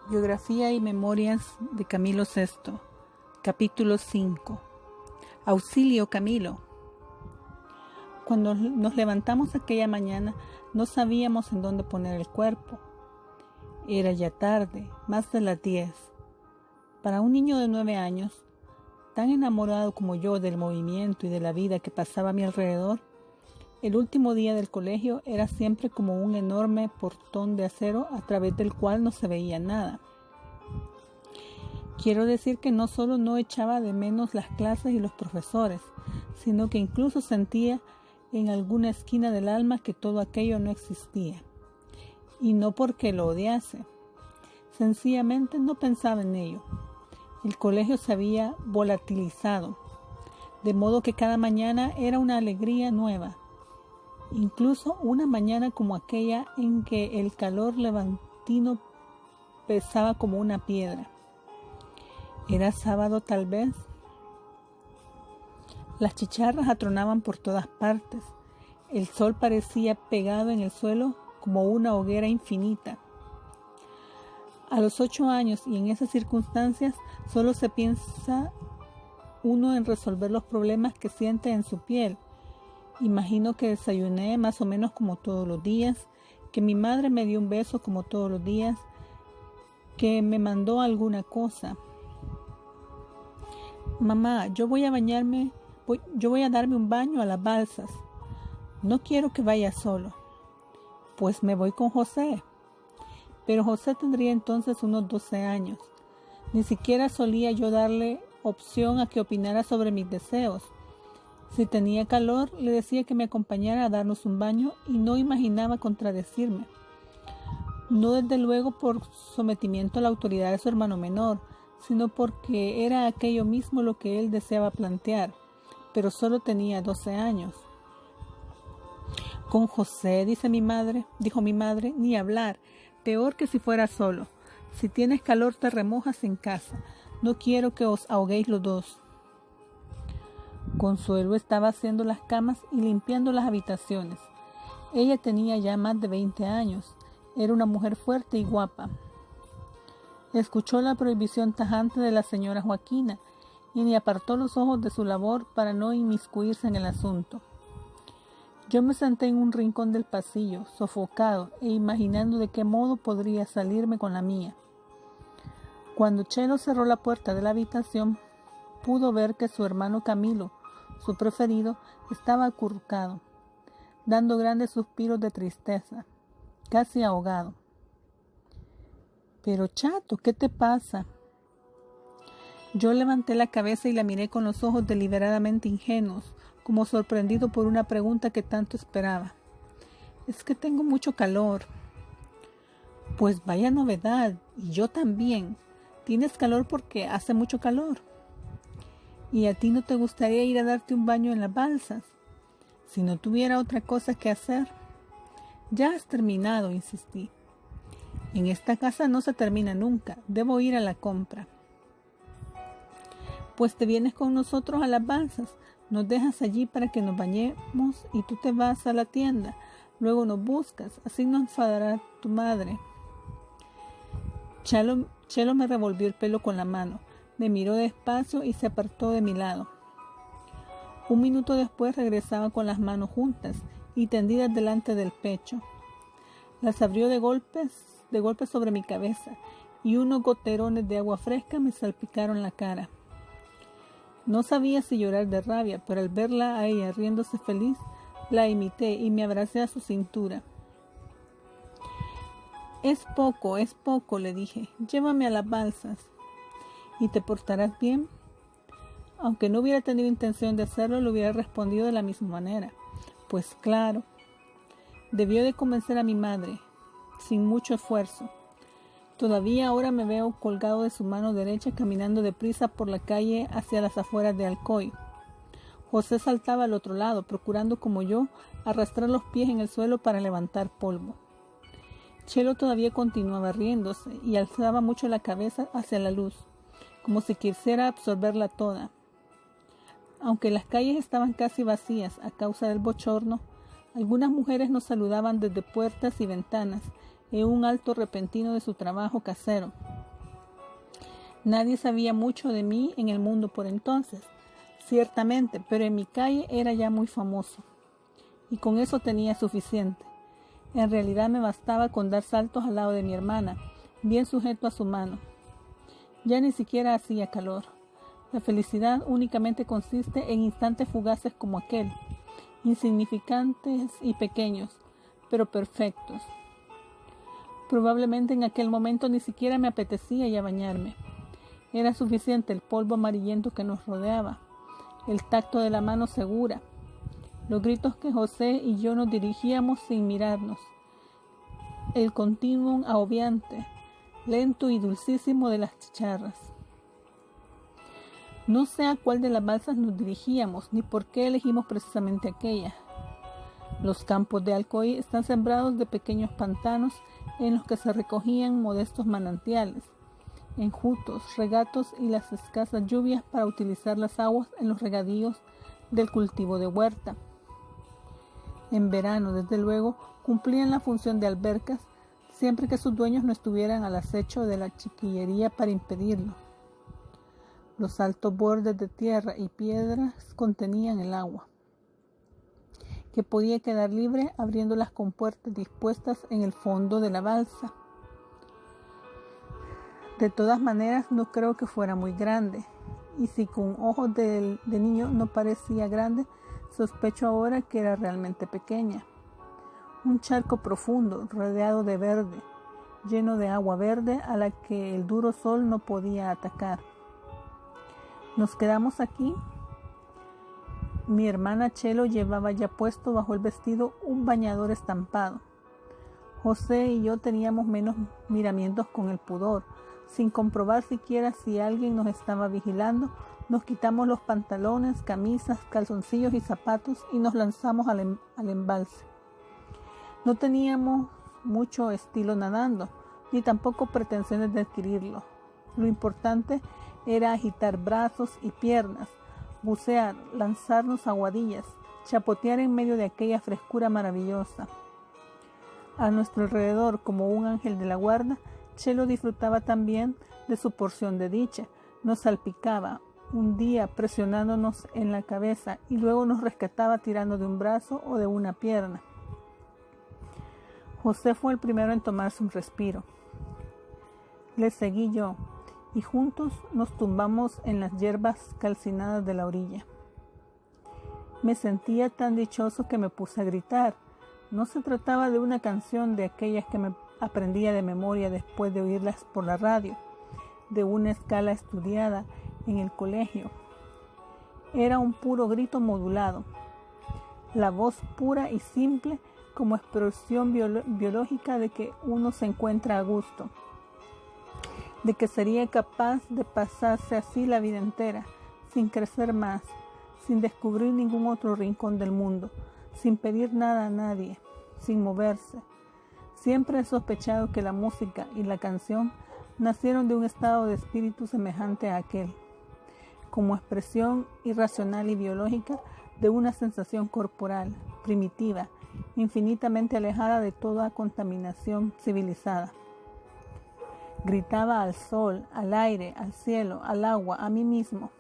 Biografía y Memorias de Camilo VI. Capítulo 5. Auxilio, Camilo. Cuando nos levantamos aquella mañana, no sabíamos en dónde poner el cuerpo. Era ya tarde, más de las 10. Para un niño de 9 años, tan enamorado como yo del movimiento y de la vida que pasaba a mi alrededor, el último día del colegio era siempre como un enorme portón de acero a través del cual no se veía nada. Quiero decir que no solo no echaba de menos las clases y los profesores, sino que incluso sentía en alguna esquina del alma que todo aquello no existía. Y no porque lo odiase, sencillamente no pensaba en ello. El colegio se había volatilizado, de modo que cada mañana era una alegría nueva. Incluso una mañana como aquella en que el calor levantino pesaba como una piedra. Era sábado tal vez. Las chicharras atronaban por todas partes. El sol parecía pegado en el suelo como una hoguera infinita. A los 8 años y en esas circunstancias solo se piensa uno en resolver los problemas que siente en su piel. Imagino que desayuné más o menos como todos los días, que mi madre me dio un beso como todos los días, que me mandó alguna cosa. Mamá, yo voy a bañarme, yo voy a darme un baño a las balsas. No quiero que vaya solo. Pues me voy con José. Pero José tendría entonces unos 12 años. Ni siquiera solía yo darle opción a que opinara sobre mis deseos. Si tenía calor, le decía que me acompañara a darnos un baño y no imaginaba contradecirme. No desde luego por sometimiento a la autoridad de su hermano menor, sino porque era aquello mismo lo que él deseaba plantear, pero solo tenía 12 años. Con José, dijo mi madre, ni hablar, peor que si fuera solo. Si tienes calor te remojas en casa, no quiero que os ahoguéis los dos. Consuelo estaba haciendo las camas y limpiando las habitaciones. Ella tenía ya más de 20 años, era una mujer fuerte y guapa. Escuchó la prohibición tajante de la señora Joaquina y ni apartó los ojos de su labor para no inmiscuirse en el asunto. Yo me senté en un rincón del pasillo, sofocado e imaginando de qué modo podría salirme con la mía. Cuando Chelo cerró la puerta de la habitación, pudo ver que su hermano Camilo, su preferido, estaba acurrucado, dando grandes suspiros de tristeza, casi ahogado. «Pero chato, ¿qué te pasa?» Yo levanté la cabeza y la miré con los ojos deliberadamente ingenuos, como sorprendido por una pregunta que tanto esperaba. «Es que tengo mucho calor». «Pues vaya novedad, y yo también. Tienes calor porque hace mucho calor. ¿Y a ti no te gustaría ir a darte un baño en las balsas? Si no tuviera otra cosa que hacer». «Ya has terminado», insistí. «En esta casa no se termina nunca. Debo ir a la compra». «Pues te vienes con nosotros a las balsas. Nos dejas allí para que nos bañemos y tú te vas a la tienda. Luego nos buscas. Así no enfadará tu madre». Chelo me revolvió el pelo con la mano. Me miró despacio y se apartó de mi lado. Un minuto después regresaba con las manos juntas y tendidas delante del pecho. Las abrió de golpe sobre mi cabeza y unos goterones de agua fresca me salpicaron la cara. No sabía si llorar de rabia, pero al verla a ella riéndose feliz, la imité y me abracé a su cintura. Es poco, le dije. Llévame a las balsas. ¿Y te portarás bien? Aunque no hubiera tenido intención de hacerlo, le hubiera respondido de la misma manera. Pues claro. Debió de convencer a mi madre, sin mucho esfuerzo. Todavía ahora me veo colgado de su mano derecha caminando deprisa por la calle hacia las afueras de Alcoy. José saltaba al otro lado, procurando como yo arrastrar los pies en el suelo para levantar polvo. Chelo todavía continuaba riéndose y alzaba mucho la cabeza hacia la luz, como si quisiera absorberla toda. Aunque las calles estaban casi vacías a causa del bochorno, algunas mujeres nos saludaban desde puertas y ventanas en un alto repentino de su trabajo casero. Nadie sabía mucho de mí en el mundo por entonces, ciertamente, pero en mi calle era ya muy famoso. Y con eso tenía suficiente. En realidad me bastaba con dar saltos al lado de mi hermana, bien sujeto a su mano. Ya ni siquiera hacía calor. La felicidad únicamente consiste en instantes fugaces como aquel, insignificantes y pequeños, pero perfectos. Probablemente en aquel momento ni siquiera me apetecía ya bañarme. Era suficiente el polvo amarillento que nos rodeaba, el tacto de la mano segura, los gritos que José y yo nos dirigíamos sin mirarnos, el continuum agobiante, lento y dulcísimo de las chicharras. No sé a cuál de las balsas nos dirigíamos, ni por qué elegimos precisamente aquella. Los campos de Alcoy están sembrados de pequeños pantanos en los que se recogían modestos manantiales, enjutos, regatos y las escasas lluvias para utilizar las aguas en los regadíos del cultivo de huerta. En verano, desde luego, cumplían la función de albercas, siempre que sus dueños no estuvieran al acecho de la chiquillería para impedirlo. Los altos bordes de tierra y piedras contenían el agua, que podía quedar libre abriendo las compuertas dispuestas en el fondo de la balsa. De todas maneras, no creo que fuera muy grande, y si con ojos de niño no parecía grande, sospecho ahora que era realmente pequeña. Un charco profundo, rodeado de verde, lleno de agua verde a la que el duro sol no podía atacar. Nos quedamos aquí. Mi hermana Chelo llevaba ya puesto bajo el vestido un bañador estampado. José y yo teníamos menos miramientos con el pudor. Sin comprobar siquiera si alguien nos estaba vigilando, nos quitamos los pantalones, camisas, calzoncillos y zapatos y nos lanzamos al embalse. No teníamos mucho estilo nadando, ni tampoco pretensiones de adquirirlo. Lo importante era agitar brazos y piernas, bucear, lanzarnos aguadillas, chapotear en medio de aquella frescura maravillosa. A nuestro alrededor, como un ángel de la guarda, Chelo disfrutaba también de su porción de dicha. Nos salpicaba, un día presionándonos en la cabeza y luego nos rescataba tirando de un brazo o de una pierna. José fue el primero en tomarse un respiro. Le seguí yo, y juntos nos tumbamos en las hierbas calcinadas de la orilla. Me sentía tan dichoso que me puse a gritar. No se trataba de una canción de aquellas que me aprendía de memoria después de oírlas por la radio, de una escala estudiada en el colegio. Era un puro grito modulado, la voz pura y simple como expresión biológica de que uno se encuentra a gusto, de que sería capaz de pasarse así la vida entera, sin crecer más, sin descubrir ningún otro rincón del mundo, sin pedir nada a nadie, sin moverse. Siempre he sospechado que la música y la canción nacieron de un estado de espíritu semejante a aquel, como expresión irracional y biológica de una sensación corporal, primitiva, infinitamente alejada de toda contaminación civilizada. Gritaba al sol, al aire, al cielo, al agua, a mí mismo.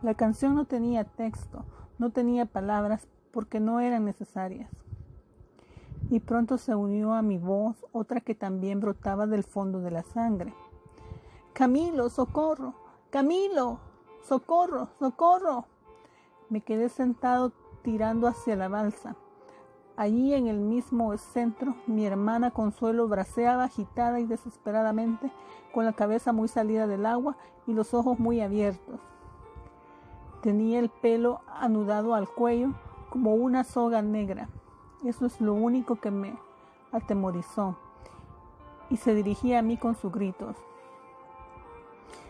La canción no tenía texto, no tenía palabras porque no eran necesarias. Y pronto se unió a mi voz otra que también brotaba del fondo de la sangre. ¡Camilo, socorro! ¡Camilo, socorro, socorro! Me quedé sentado tirando hacia la balsa. Allí en el mismo centro, mi hermana Consuelo braceaba agitada y desesperadamente, con la cabeza muy salida del agua y los ojos muy abiertos. Tenía el pelo anudado al cuello como una soga negra. Eso es lo único que me atemorizó. Y se dirigía a mí con sus gritos.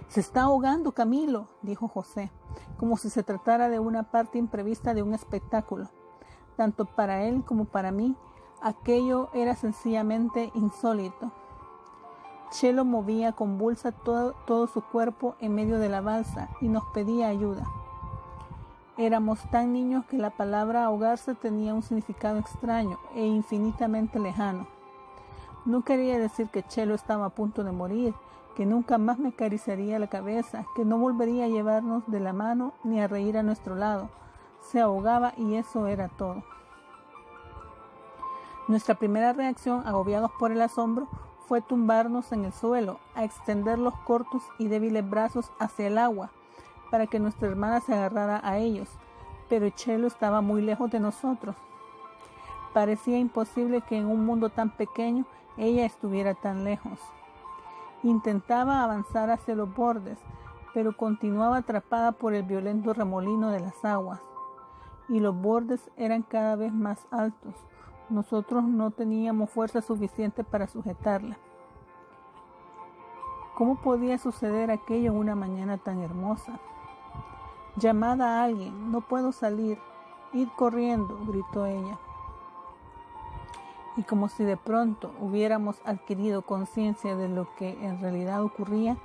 «Se está ahogando, Camilo», dijo José, como si se tratara de una parte imprevista de un espectáculo. Tanto para él como para mí, aquello era sencillamente insólito. Chelo movía convulsa todo su cuerpo en medio de la balsa y nos pedía ayuda. Éramos tan niños que la palabra ahogarse tenía un significado extraño e infinitamente lejano. No quería decir que Chelo estaba a punto de morir, que nunca más me acariciaría la cabeza, que no volvería a llevarnos de la mano ni a reír a nuestro lado. Se ahogaba y eso era todo. Nuestra primera reacción, agobiados por el asombro, fue tumbarnos en el suelo, a extender los cortos y débiles brazos hacia el agua, para que nuestra hermana se agarrara a ellos, pero Chelo estaba muy lejos de nosotros. Parecía imposible que en un mundo tan pequeño ella estuviera tan lejos. Intentaba avanzar hacia los bordes, pero continuaba atrapada por el violento remolino de las aguas, y los bordes eran cada vez más altos. Nosotros no teníamos fuerza suficiente para sujetarla. ¿Cómo podía suceder aquello en una mañana tan hermosa? «Llamad a alguien, no puedo salir, id corriendo», gritó ella. Y como si de pronto hubiéramos adquirido conciencia de lo que en realidad ocurría,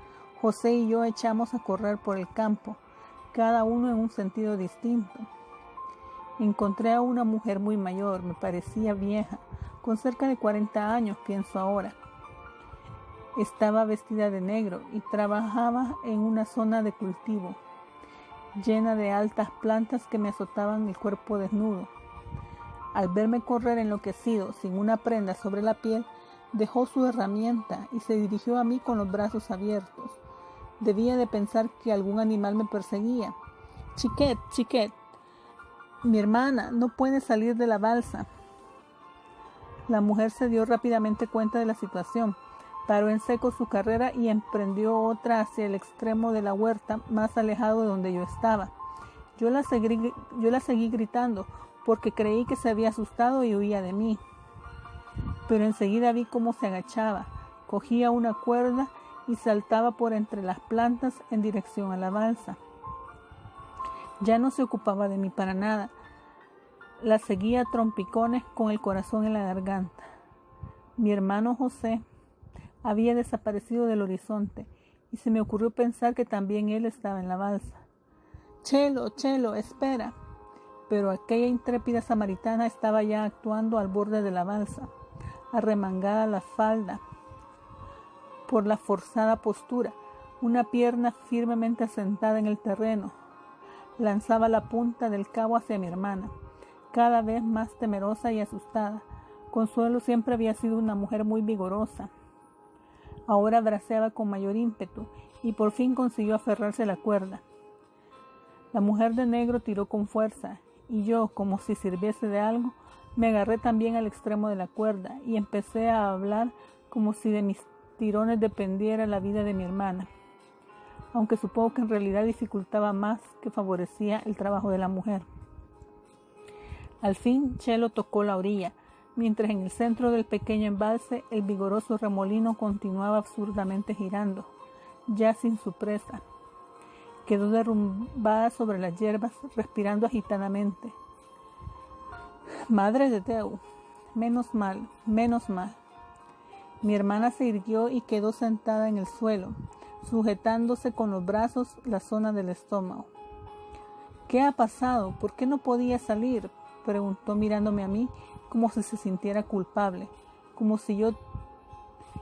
José y yo echamos a correr por el campo, cada uno en un sentido distinto. Encontré a una mujer muy mayor, me parecía vieja, con cerca de 40 años, pienso ahora. Estaba vestida de negro y trabajaba en una zona de cultivo, llena de altas plantas que me azotaban el cuerpo desnudo. Al verme correr enloquecido, sin una prenda sobre la piel, dejó su herramienta y se dirigió a mí con los brazos abiertos. Debía de pensar que algún animal me perseguía. «Chiquet, Chiquet, mi hermana no puede salir de la balsa». La mujer se dio rápidamente cuenta de la situación, paró en seco su carrera y emprendió otra hacia el extremo de la huerta, más alejado de donde yo estaba. Yo la seguí gritando, porque creí que se había asustado y huía de mí. Pero enseguida vi cómo se agachaba, cogía una cuerda y saltaba por entre las plantas en dirección a la balsa. Ya no se ocupaba de mí para nada. La seguía a trompicones con el corazón en la garganta. Mi hermano José había desaparecido del horizonte y se me ocurrió pensar que también él estaba en la balsa. «Chelo, Chelo, espera». Pero aquella intrépida samaritana estaba ya actuando al borde de la balsa, arremangada la falda por la forzada postura, una pierna firmemente asentada en el terreno. Lanzaba la punta del cabo hacia mi hermana, cada vez más temerosa y asustada. Consuelo siempre había sido una mujer muy vigorosa. Ahora braceaba con mayor ímpetu y por fin consiguió aferrarse a la cuerda. La mujer de negro tiró con fuerza y yo, como si sirviese de algo, me agarré también al extremo de la cuerda y empecé a hablar como si de mis tirones dependiera la vida de mi hermana, aunque supongo que en realidad dificultaba más que favorecía el trabajo de la mujer. Al fin Chelo tocó la orilla, mientras en el centro del pequeño embalse el vigoroso remolino continuaba absurdamente girando, ya sin su presa. Quedó derrumbada sobre las hierbas, respirando agitadamente. «Madre de Déu, menos mal, menos mal». Mi hermana se irguió y quedó sentada en el suelo, sujetándose con los brazos la zona del estómago. «¿Qué ha pasado? ¿Por qué no podía salir?», preguntó mirándome a mí como si se sintiera culpable, como si yo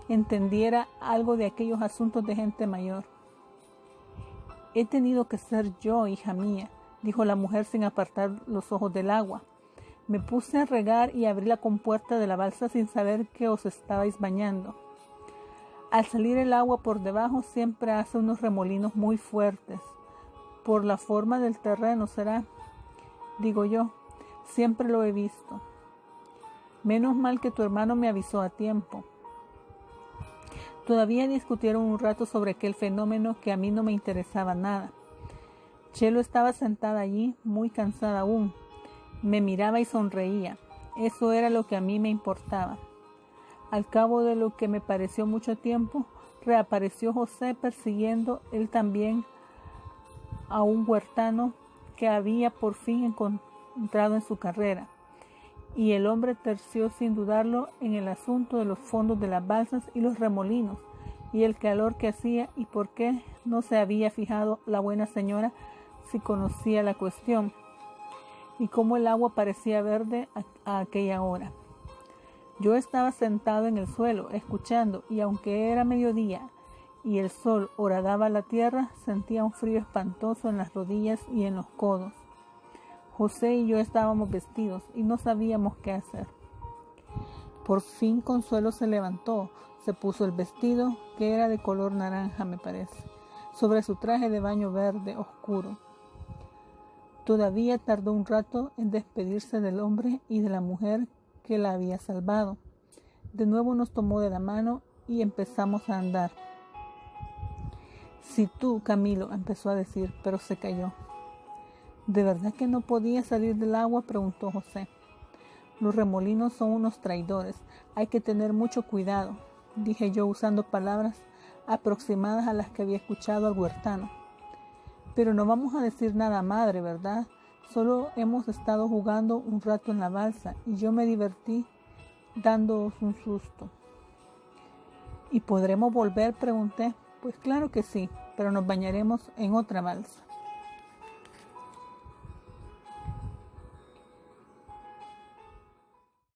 entendiera algo de aquellos asuntos de gente mayor. «He tenido que ser yo, hija mía», dijo la mujer sin apartar los ojos del agua. «Me puse a regar y abrí la compuerta de la balsa sin saber que os estabais bañando. Al salir el agua por debajo siempre hace unos remolinos muy fuertes. Por la forma del terreno será, digo yo, siempre lo he visto. Menos mal que tu hermano me avisó a tiempo». Todavía discutieron un rato sobre aquel fenómeno que a mí no me interesaba nada. Chelo estaba sentada allí, muy cansada aún. Me miraba y sonreía. Eso era lo que a mí me importaba. Al cabo de lo que me pareció mucho tiempo, reapareció José persiguiendo él también a un huertano que había por fin encontrado en su carrera. Y el hombre terció sin dudarlo en el asunto de los fondos de las balsas y los remolinos, y el calor que hacía y por qué no se había fijado la buena señora si conocía la cuestión, y cómo el agua parecía verde a aquella hora. Yo estaba sentado en el suelo, escuchando, y aunque era mediodía y el sol horadaba la tierra, sentía un frío espantoso en las rodillas y en los codos. José y yo estábamos vestidos y no sabíamos qué hacer. Por fin Consuelo se levantó, se puso el vestido, que era de color naranja, me parece, sobre su traje de baño verde oscuro. Todavía tardó un rato en despedirse del hombre y de la mujer que la había salvado. De nuevo nos tomó de la mano y empezamos a andar. «Si tú, Camilo», empezó a decir, pero se calló. «¿De verdad que no podía salir del agua?», preguntó José. «Los remolinos son unos traidores. Hay que tener mucho cuidado», dije yo usando palabras aproximadas a las que había escuchado al huertano. «Pero no vamos a decir nada a madre, ¿verdad? Solo hemos estado jugando un rato en la balsa y yo me divertí dándoos un susto». «¿Y podremos volver?», pregunté. «Pues claro que sí, pero nos bañaremos en otra balsa».